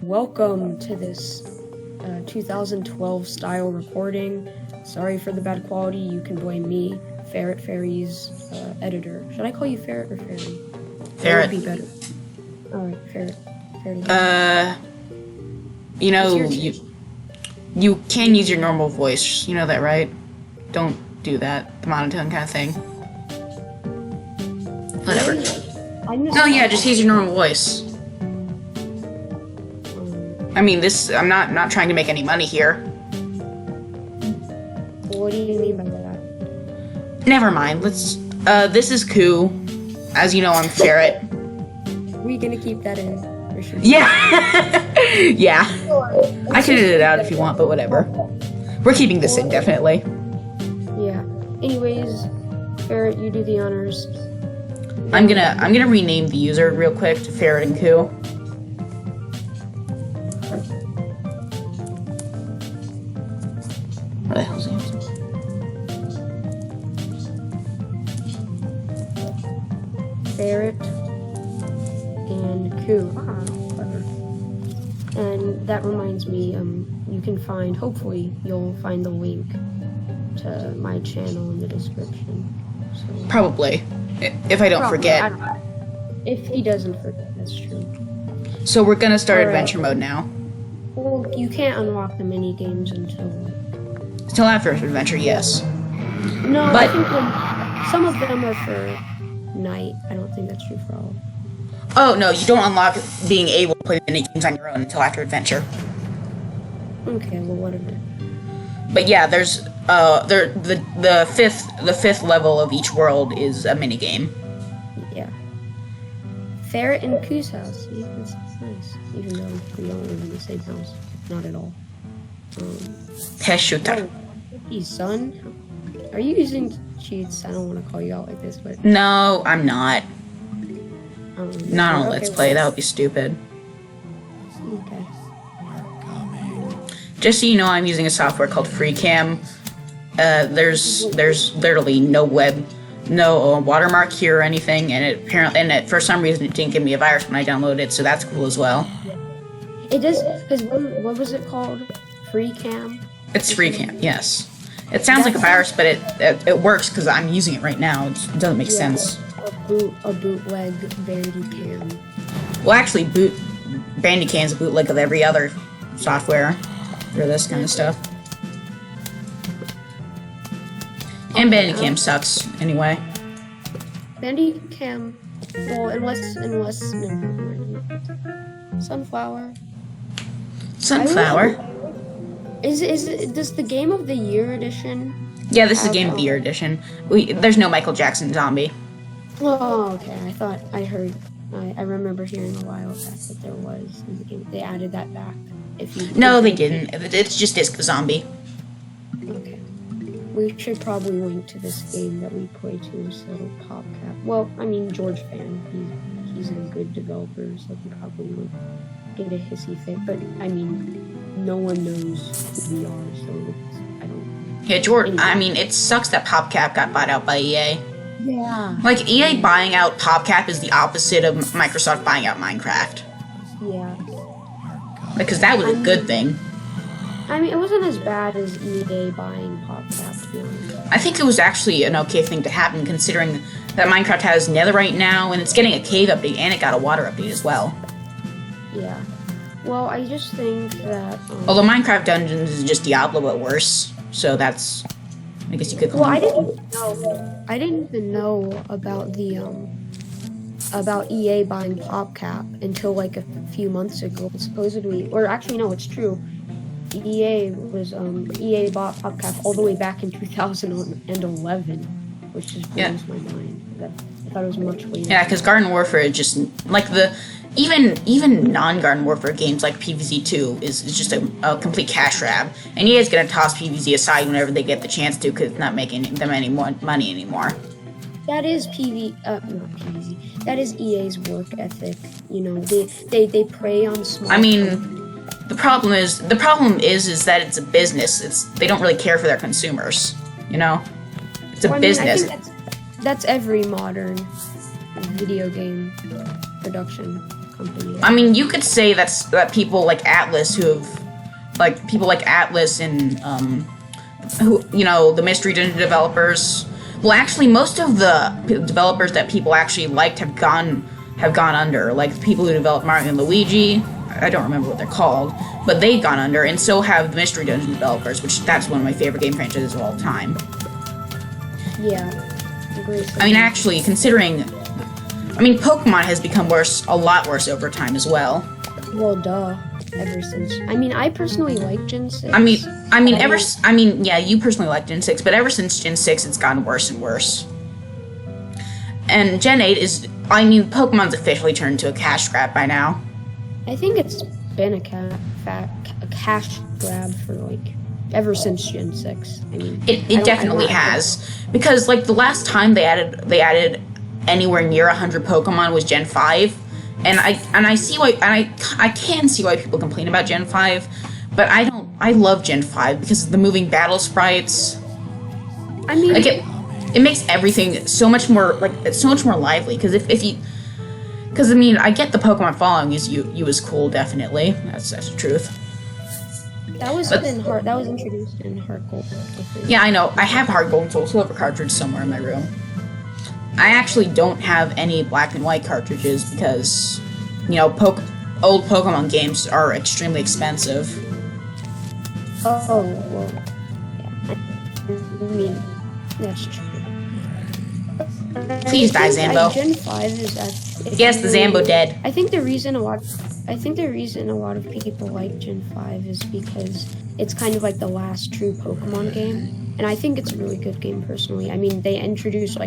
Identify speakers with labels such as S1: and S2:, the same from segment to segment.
S1: Welcome to this 2012 style recording. Sorry for the bad quality. You can blame me, Ferret Fairy's editor. Should I call you Ferret or Fairy?
S2: Ferret.
S1: That would be better. Alright, Ferret.
S2: You know, you can use your normal voice. You know that, right? Don't do that. The monotone kind of thing. Whatever. No, yeah, just use your normal voice. I mean, I'm not trying to make any money here.
S1: What do you mean by that?
S2: Never mind. This is Koo. As you know, I'm Ferret.
S1: We're gonna keep that in. For sure.
S2: Yeah. Yeah. I can edit it out if you want, but whatever. We're keeping this in, definitely.
S1: Yeah. Anyways, Ferret, you do the honors.
S2: I'm gonna rename the user real quick to Ferret and Koo. Where the hell's he?
S1: Ferret and Koo. Clever. And that reminds me, you can find, hopefully, you'll find the link to my channel in the description. So,
S2: Probably. If I don't forget.
S1: If he doesn't forget, that's true.
S2: So we're gonna start adventure mode now.
S1: Well, you can't unlock the mini games until
S2: After adventure, yes.
S1: No,
S2: But-
S1: I think some of them are for night. I don't think that's true for all.
S2: Oh no, you don't unlock being able to play the mini games on your own until after adventure.
S1: Okay, well, whatever.
S2: But yeah, there's the fifth level of each world is a mini game.
S1: Yeah. Ferret and Koo's house. See, that's nice. Even though we don't live in the same house. Not at all.
S2: Test shooter.
S1: Hey, son. Are you using cheats? I don't want to call you out like this, but...
S2: No, I'm not. Not on
S1: okay,
S2: Let's Play. That would be stupid.
S1: Okay.
S2: Just so you know, I'm using a software called FreeCam. There's literally no watermark here or anything, and for some reason it didn't give me a virus when I downloaded it, so that's cool as well.
S1: It does, because what was it called? FreeCam?
S2: It's FreeCam, yes. It sounds like a virus, but it works because I'm using it right now. It doesn't make sense.
S1: A bootleg Bandicam.
S2: Well, actually, Bandicam is a bootleg of every other software for this kind of stuff. And Bandicam sucks, anyway.
S1: Bandicam, well, unless no, Sunflower.
S2: Sunflower?
S1: Does the Game of the Year edition?
S2: Yeah, this is Game of the Year edition. There's no Michael Jackson zombie.
S1: Oh, okay. I remember hearing a while back that there was in the game. They added that back.
S2: No, they didn't. It's just Disc Zombie.
S1: Okay. We should probably link to this game that we play too, so PopCap. Well, I mean, George Fan. He's a good developer, so he probably would get a hissy fit. But, I mean, no one knows who we are, so I don't...
S2: Yeah, George, anyway. I mean, it sucks that PopCap got bought out by EA.
S1: Yeah.
S2: Like, EA buying out PopCap is the opposite of Microsoft buying out Minecraft.
S1: Yeah.
S2: Because that was a good thing.
S1: I mean, it wasn't as bad as EA buying PopCap, to be honest.
S2: I think it was actually an okay thing to happen, considering that Minecraft has Netherite now, and it's getting a cave update, and it got a water update as well.
S1: Yeah. Well, I just think that...
S2: Although Minecraft Dungeons is just Diablo, but worse. So that's... I guess you could call it.
S1: I didn't even know about the, about EA buying PopCap until, like, a few months ago, supposedly. Or, actually, no, it's true. EA bought PopCap all the way back in 2011, which just blows my mind. I thought it was much later.
S2: Yeah, because Garden Warfare just... Like, even non-Garden Warfare games like PvZ2 is just a complete cash grab. And EA's going to toss PvZ aside whenever they get the chance to, because it's not making them any more money anymore.
S1: That is not PvZ. That is EA's work ethic. You know, they prey on small...
S2: I mean... The problem is that it's a business. They don't really care for their consumers, you know? It's a business.
S1: I think that's every modern video game production company.
S2: I mean, you could say that people like Atlas people like Atlas and who the Mystery Dungeon developers. Well, actually, most of the developers that people actually liked have gone under. Like the people who developed Mario and Luigi, I don't remember what they're called, but they've gone under, and so have the Mystery Dungeon developers, which that's one of my favorite game franchises of all time.
S1: Yeah, agree.
S2: I mean, actually, considering, Pokemon has become a lot worse over time as well.
S1: Well, duh. Ever since, I personally like Gen 6.
S2: Yeah, you personally like Gen 6, but ever since Gen 6, it's gotten worse and worse. And Gen 8 Pokemon's officially turned into a cash grab by now.
S1: I think it's been a cash grab for, ever since Gen 6.
S2: It definitely has. Because, the last time they added anywhere near 100 Pokemon was Gen 5. And I see why, and I can see why people complain about Gen 5, but I love Gen 5 because of the moving battle sprites. It makes everything so much more, it's so much more lively, because I get the Pokemon following you is cool, definitely. That's the truth.
S1: That was introduced in Heart Gold.
S2: Yeah, I know. I have Heart Gold and Soul Silver cartridge somewhere in my room. I actually don't have any black and white cartridges because, old Pokemon games are extremely expensive.
S1: Oh, well, yeah. That's true.
S2: Please die, Zambo.
S1: Gen 5 is actually...
S2: Yes, the Zambo dead.
S1: I think the reason a lot of people like Gen 5 is because it's kind of like the last true Pokemon game. And I think it's a really good game, personally. They introduced,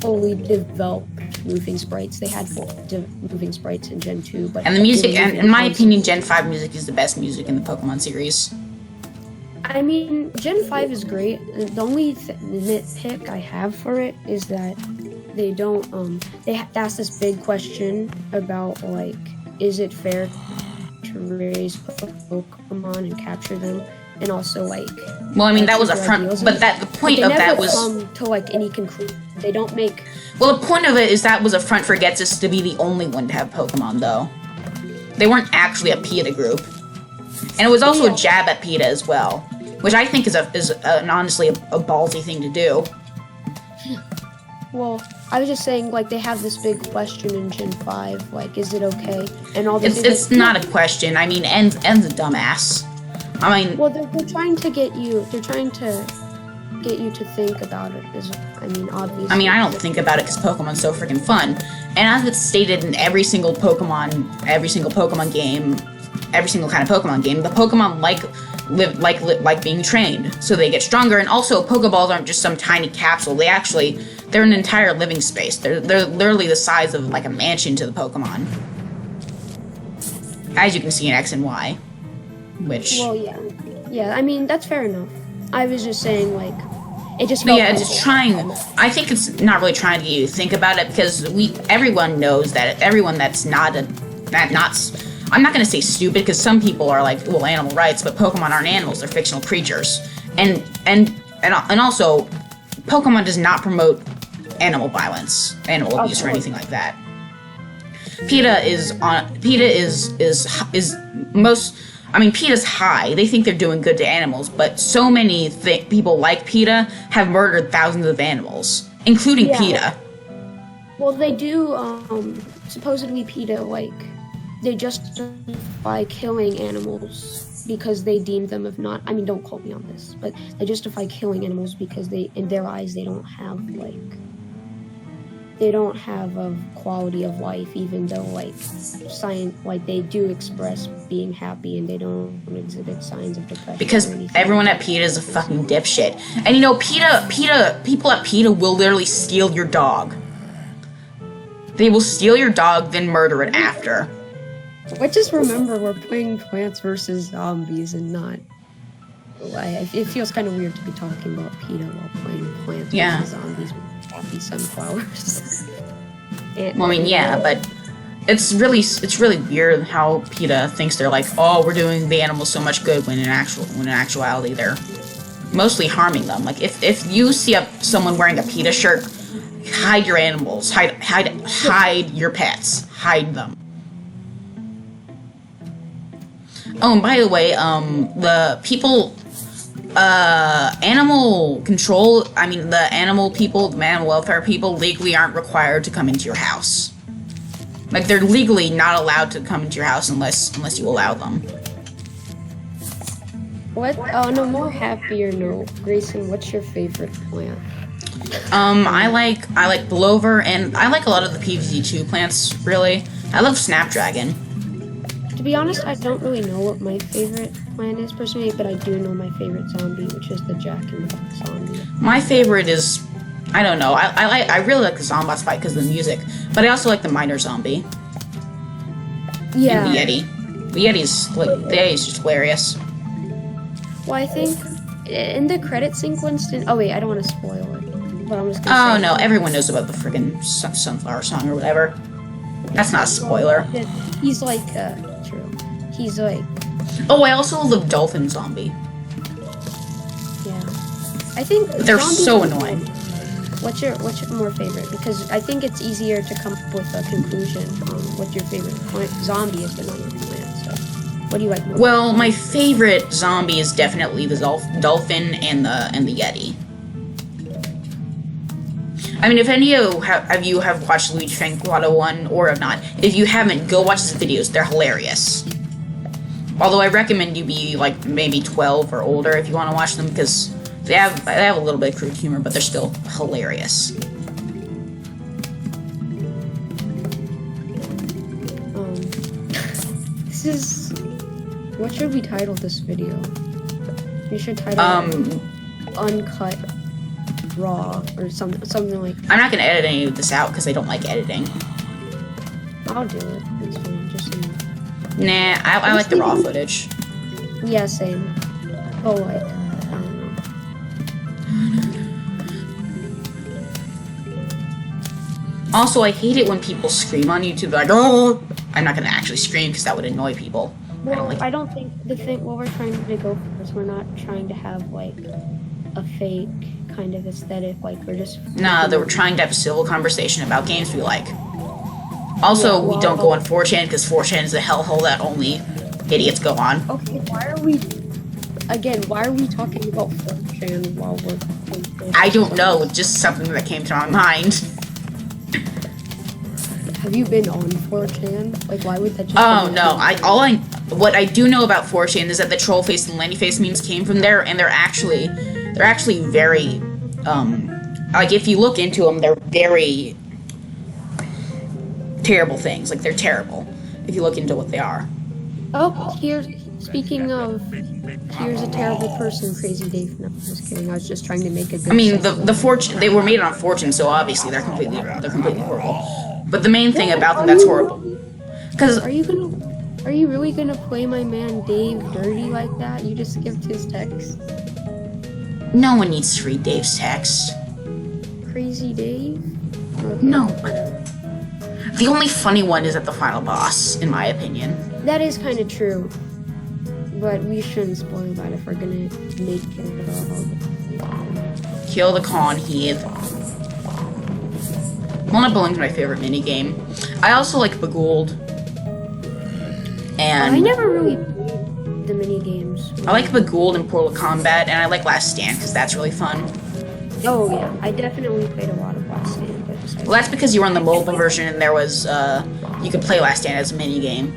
S1: fully developed moving sprites. They had moving sprites in Gen 2, but...
S2: And the music, and in my opinion, Gen 5 music is the best music in the Pokemon series.
S1: Gen 5 is great. The only nitpick I have for it is that they don't, they ask this big question about, is it fair to raise Pokemon and capture them? And also,
S2: well, that was a front, but the point of that was...
S1: They never come to, any conclusion. They don't make...
S2: Well, the point of it is that was a front for Getsus to be the only one to have Pokemon, though. They weren't actually a PETA group. And it was also a jab at PETA as well, which I think is honestly a ballsy thing to do.
S1: Well, I was just saying, they have this big question in Gen 5, is it okay? And all this...
S2: It's not a question. End's a dumbass.
S1: Well, they're trying to get you. They're trying to get you to think about it. Obviously.
S2: I don't think about it because Pokemon's so freaking fun, and as it's stated in every single Pokemon game, every single kind of Pokemon game, the Pokemon like being trained, so they get stronger. And also, Pokeballs aren't just some tiny capsule. They're an entire living space. They're literally the size of a mansion to the Pokemon, as you can see in X and Y. Which...
S1: Well, yeah. That's fair enough. I was just saying, it just felt...
S2: Yeah, it's trying... I think it's not really trying to get you to think about it, because everyone knows that everyone that's not... I'm not going to say stupid, because some people are well, animal rights, but Pokemon aren't animals, they're fictional creatures. And also, Pokemon does not promote animal violence, animal abuse, or anything like that. PETA PETA's high. They think they're doing good to animals, but so many people like PETA have murdered thousands of animals, including PETA.
S1: Well, they do, supposedly PETA, they justify killing animals because they deem them don't quote me on this, but they justify killing animals because in their eyes, they don't have, a quality of life, even though science, they do express being happy and they don't exhibit signs of depression.
S2: Because everyone at PETA is a fucking dipshit. And people at PETA will literally steal your dog. They will steal your dog, then murder it after.
S1: But just remember, we're playing Plants vs. Zombies and not... It feels kind of weird to be talking about PETA while playing Plants vs. Zombies with happy sunflowers.
S2: But it's really weird how PETA thinks they're we're doing the animals so much good when in actuality they're mostly harming them. If you see someone wearing a PETA shirt hide your animals. Hide your pets. Hide them. Oh, and by the way, the people, animal control, I mean, the animal people, the animal welfare people, legally aren't required to come into your house. Like, they're legally not allowed to come into your house unless you allow them.
S1: What? On a more happier note, Grayson, what's your favorite plant?
S2: I like Blover, and I like a lot of the PVZ2 plants, really. I love Snapdragon.
S1: To be honest, I don't really know what my favorite plant is personally, but I do know my favorite zombie, which is the Jack-in-the-Box zombie.
S2: My favorite is, I don't know, I really like the Zombots fight because of the music, but I also like the Miner Zombie.
S1: Yeah.
S2: And the Yeti. The Yeti's just hilarious.
S1: Well, I think in the credit sequence, oh wait, I don't want to spoil it, but I'm just gonna
S2: Oh
S1: say
S2: no, everyone knows about the friggin' Sunflower Song or whatever. That's not a spoiler.
S1: He's like, true. He's like...
S2: Oh, I also love Dolphin Zombie.
S1: Yeah. I think...
S2: They're so annoying.
S1: What's your more favorite? Because I think it's easier to come up with a conclusion on what your favorite zombie has been on your plant, so... What do you like more?
S2: Well, my favorite zombie is definitely the Dolphin and the Yeti. I mean, if any of you have watched Luigi Fan Grotto 1 or have not, if you haven't, go watch his videos. They're hilarious. Although I recommend you be like maybe 12 or older if you want to watch them, because they have a little bit of crude humor, but they're still hilarious.
S1: This is... What should we title this video? We should title it Uncut Raw or something like that.
S2: I'm not gonna edit any of this out because I don't like editing.
S1: I'll do it. It's fine. Just so you know.
S2: Nah, I like the raw footage.
S1: Yeah, same. Oh, like, I don't know.
S2: Also, I hate it when people scream on YouTube. They're like, oh! I'm not gonna actually scream because that would annoy people.
S1: Well, I don't think what we're trying to go for is we're not trying to have like a fake kind of aesthetic. Like we're just
S2: Nah, they were trying to have a civil conversation about games we like. Also, we don't go on 4chan because 4chan is the hellhole that only idiots go on.
S1: Okay, why are we talking about 4chan while we're...
S2: I don't know, it's just something that came to my mind.
S1: Have you been on 4chan? Like, why would that just...
S2: Oh, no, what I do know about 4chan is that the troll face and Lenny face memes came from there, and they're actually very, like, if you look into them, they're very terrible things. Like, they're terrible, if you look into what they are.
S1: Oh, speaking of, here's a terrible person, Crazy Dave. No, I'm just kidding. I was just trying to make a good...
S2: I mean, they were made on 4chan, so obviously they're completely horrible. But the main thing about them that's horrible, because...
S1: Are you really gonna play my man Dave dirty like that? You just skipped his text.
S2: No one needs to read Dave's text.
S1: Crazy Dave? Okay.
S2: No. The only funny one is at the final boss, in my opinion.
S1: That is kind of true. But we shouldn't spoil that if we're gonna make it all.
S2: Kill the con heath. Luna Bowling's my favorite minigame. I also like Begooled. And
S1: I never really played the mini games.
S2: I like Begooled and Portal Combat, and I like Last Stand because that's really fun.
S1: Oh yeah, I definitely played a lot of Last Stand.
S2: Well, that's because you were on the mobile version, and there was you could play Last Stand as a mini game.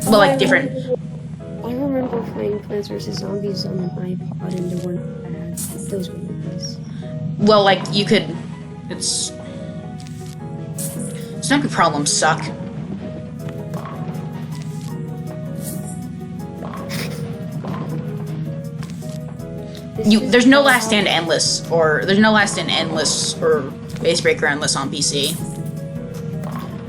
S2: Well, like different.
S1: I remember playing Plants vs Zombies on an iPod, and there weren't those were nice.
S2: Well, like you could. It's not good. Problems suck. There's no Last Stand Endless, or there's no Last Stand Endless or Basebreaker Endless on PC.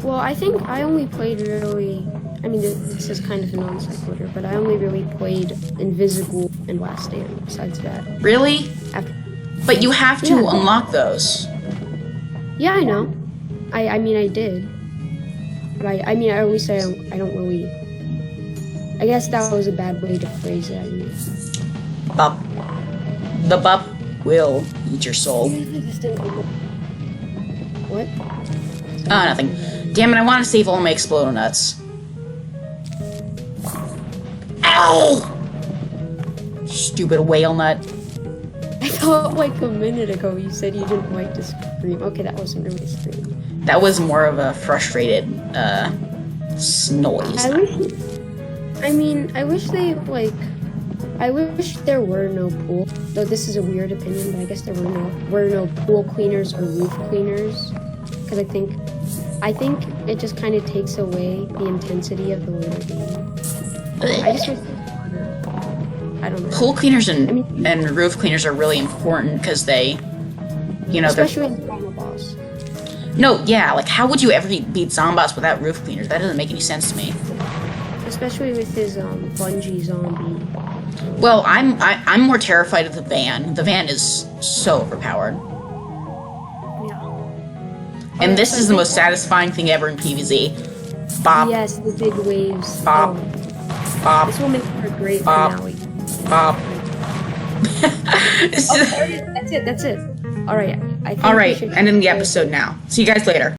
S1: Well, I think I only played really. I mean, this is kind of a non sequitur, but I only really played Invisible and Last Stand. Besides that,
S2: Really? But you have to
S1: Yeah.
S2: unlock those.
S1: Yeah, I know. I mean, I did. But I always say I don't really. I guess that was a bad way to phrase it. I mean.
S2: Bup. The bup will eat your soul.
S1: What?
S2: Oh, nothing. Damn it, I want to save all my Explodo Nuts. Ow! Stupid whale nut.
S1: I thought like a minute ago you said you didn't like to scream. Okay, that wasn't really a scream.
S2: That was more of a frustrated, noise.
S1: I wish there were no pool. Though this is a weird opinion, but I guess there were no pool cleaners or roof cleaners. Because I think it just kind of takes away the intensity of the winter game. I just wish I don't know.
S2: Pool cleaners and roof cleaners are really important because they,
S1: especially in Final Boss.
S2: No, yeah, like how would you ever beat Zomboss without roof cleaners? That doesn't make any sense to me.
S1: Especially with his bungee zombie.
S2: Well, I'm more terrified of the van. The van is so overpowered.
S1: Yeah.
S2: And this is the most satisfying thing ever in PvZ. Bop.
S1: Yes, the big waves.
S2: Bop. Bop.
S1: This will make for a great
S2: Bop.
S1: finale.
S2: Bop.
S1: That's it. All right. I think
S2: All right, ending the episode now. See you guys later.